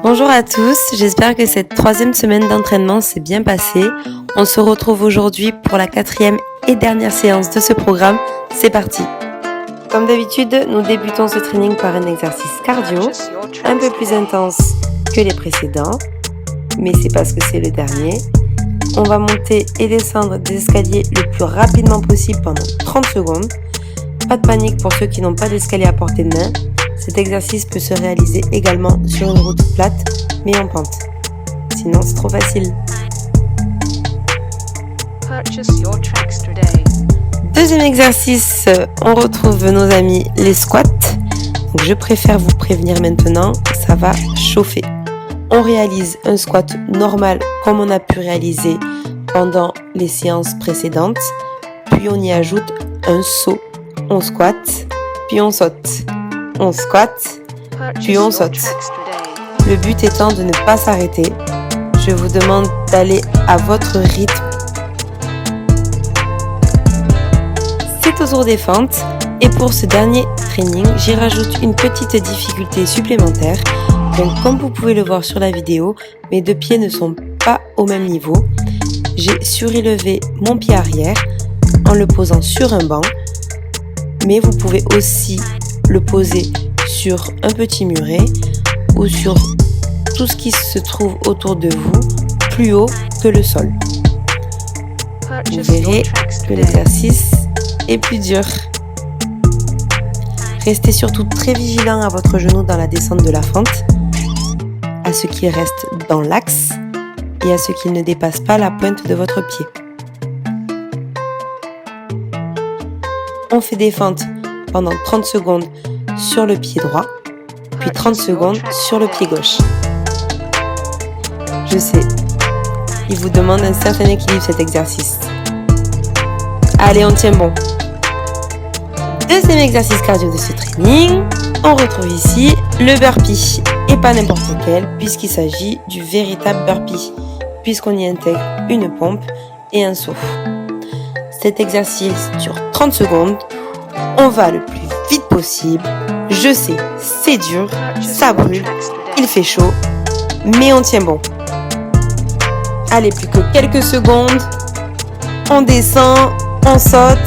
Bonjour à tous, j'espère que cette troisième semaine d'entraînement s'est bien passée. On se retrouve aujourd'hui pour la quatrième et dernière séance de ce programme. C'est parti. Comme d'habitude, nous débutons ce training par un exercice cardio, un peu plus intense que les précédents, mais c'est parce que c'est le dernier. On va monter et descendre des escaliers le plus rapidement possible pendant 30 secondes. Pas de panique pour ceux qui n'ont pas d'escalier à portée de main. Cet exercice peut se réaliser également sur une route plate, mais en pente. Sinon, c'est trop facile. Deuxième exercice, on retrouve nos amis les squats. Donc, je préfère vous prévenir maintenant, ça va chauffer. On réalise un squat normal comme on a pu réaliser pendant les séances précédentes. Puis on y ajoute un saut. On squatte, puis on saute. On squatte, puis on saute. Le but étant de ne pas s'arrêter. Je vous demande d'aller à votre rythme. C'est au tour des fentes. Et pour ce dernier training, j'y rajoute une petite difficulté supplémentaire. Donc comme vous pouvez le voir sur la vidéo, mes deux pieds ne sont pas au même niveau. J'ai surélevé mon pied arrière en le posant sur un banc. Mais vous pouvez aussi le poser sur un petit muret ou sur tout ce qui se trouve autour de vous, plus haut que le sol. Vous verrez que l'exercice est plus dur. Restez surtout très vigilant à votre genou dans la descente de la fente, à ce qu'il reste dans l'axe et à ce qu'il ne dépasse pas la pointe de votre pied. On fait des fentes pendant 30 secondes sur le pied droit, puis 30 secondes sur le pied gauche. Je sais, il vous demande un certain équilibre cet exercice. Allez, on tient bon. Deuxième exercice cardio de ce training, on retrouve ici le burpee, et pas n'importe lequel, puisqu'il s'agit du véritable burpee, puisqu'on y intègre une pompe et un saut. Cet exercice dure 30 secondes, on va le plus vite possible. Je sais, c'est dur, ça brûle, il fait chaud, mais on tient bon. Allez, plus que quelques secondes, on descend, on saute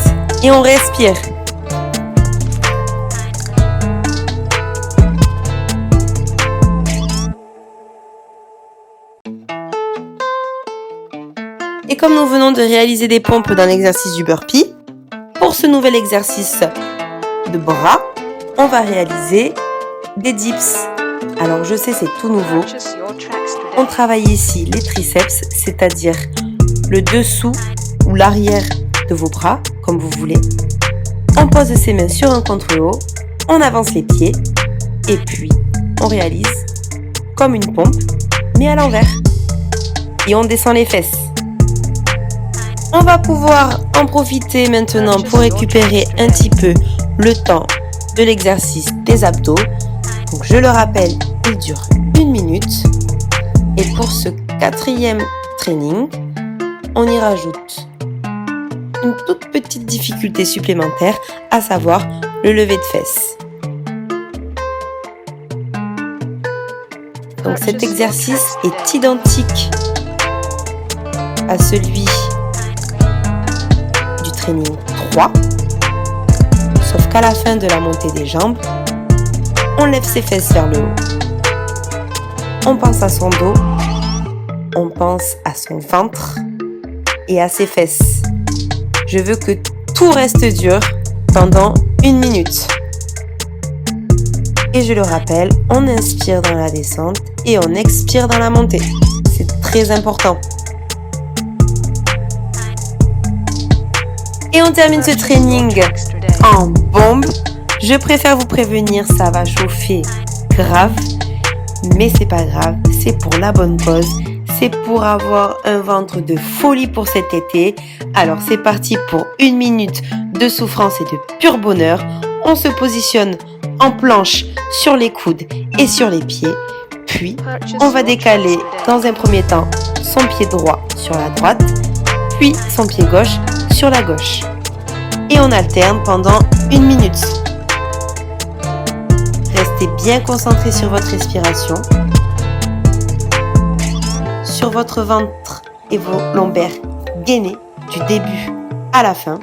et on respire. Et comme nous venons de réaliser des pompes dans l'exercice du burpee, pour ce nouvel exercice de bras, on va réaliser des dips. Alors je sais, c'est tout nouveau. On travaille ici les triceps, c'est-à-dire le dessous ou l'arrière de vos bras, comme vous voulez. On pose ses mains sur un contre haut, on avance les pieds et puis on réalise comme une pompe, mais à l'envers. Et on descend les fesses. On va pouvoir en profiter maintenant pour récupérer un petit peu le temps de l'exercice des abdos. Donc je le rappelle, il dure 1 minute. Et pour ce quatrième training, on y rajoute une toute petite difficulté supplémentaire, à savoir le lever de fesses. Donc cet exercice est identique à celui du training 3, sauf qu'à la fin de la montée des jambes, on lève ses fesses vers le haut. On pense à son dos, on pense à son ventre et à ses fesses. Je veux que tout reste dur pendant 1 minute. Et je le rappelle, on inspire dans la descente et on expire dans la montée. C'est très important. Et on termine ce training en bombe. Je préfère vous prévenir, ça va chauffer grave. Mais c'est pas grave, c'est pour la bonne cause. C'est pour avoir un ventre de folie pour cet été. Alors c'est parti pour 1 minute de souffrance et de pur bonheur. On se positionne en planche sur les coudes et sur les pieds. Puis on va décaler dans un premier temps son pied droit sur la droite, puis son pied gauche sur la gauche. Et on alterne pendant 1 minute. Restez bien concentré sur votre respiration. sur votre ventre et vos lombaires gainés du début à la fin.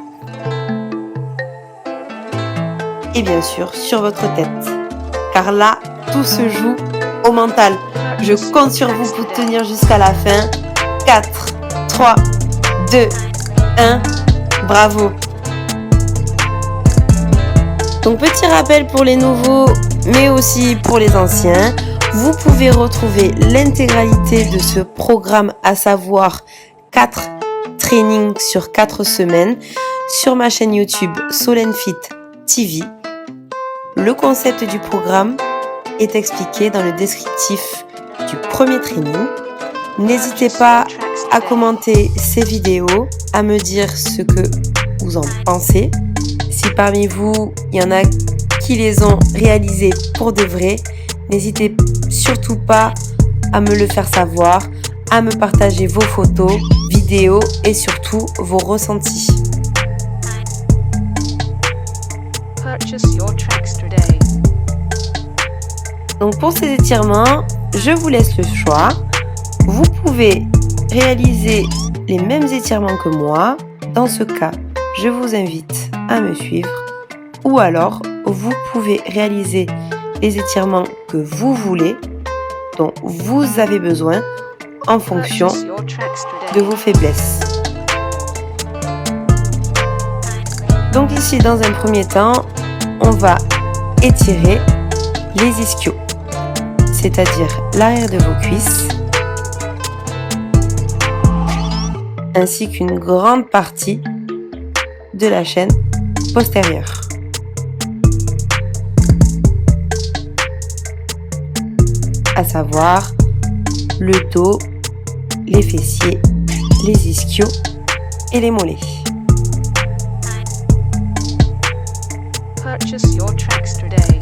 Et bien sûr sur votre tête, car là, tout se joue au mental. Je compte sur vous pour tenir jusqu'à la fin. 4, 3, 2, 1, bravo! Donc petit rappel pour les nouveaux, mais aussi pour les anciens, vous pouvez retrouver l'intégralité de ce programme, à savoir 4 trainings sur 4 semaines, sur ma chaîne YouTube Solenfit TV. Le concept du programme est expliqué dans le descriptif du premier training. N'hésitez pas à commenter ces vidéos, à me dire ce que vous en pensez. Si parmi vous, il y en a qui les ont réalisées pour de vrai, n'hésitez surtout pas à me le faire savoir, à me partager vos photos, vidéos et surtout vos ressentis. Donc pour ces étirements, je vous laisse le choix. Vous pouvez réaliser les mêmes étirements que moi. Dans ce cas, je vous invite à me suivre. Ou alors, vous pouvez réaliser les étirements que vous voulez, dont vous avez besoin en fonction de vos faiblesses. Donc ici, dans un premier temps, on va étirer les ischios, c'est-à-dire l'arrière de vos cuisses, ainsi qu'une grande partie de la chaîne postérieure. À savoir le dos, les fessiers, les ischios et les mollets. Purchase your tracks today.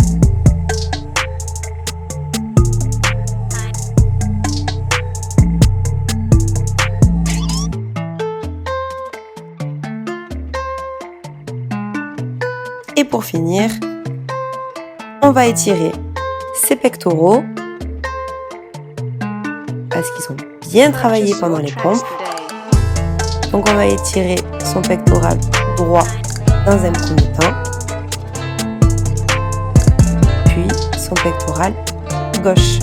Et pour finir, on va étirer ses pectoraux parce qu'ils sont bien travaillés pendant les pompes. Donc on va étirer son pectoral droit dans un premier temps, puis son pectoral gauche.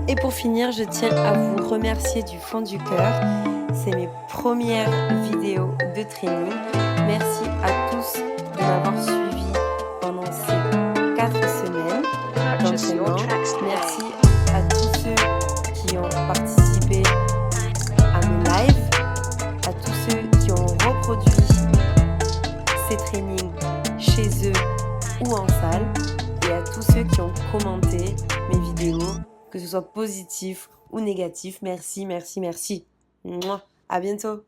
Et pour finir, je tiens à vous remercier du fond du cœur. C'est mes premières vidéos de training. Merci à tous de m'avoir suivi pendant ces 4 semaines d'entraînement. Merci à tous ceux qui ont participé à mes lives, à tous ceux qui ont reproduit ces trainings chez eux ou en salle, et à tous ceux qui ont commenté mes vidéos, que ce soit positif ou négatif. Merci, merci, merci. Mouah. À bientôt.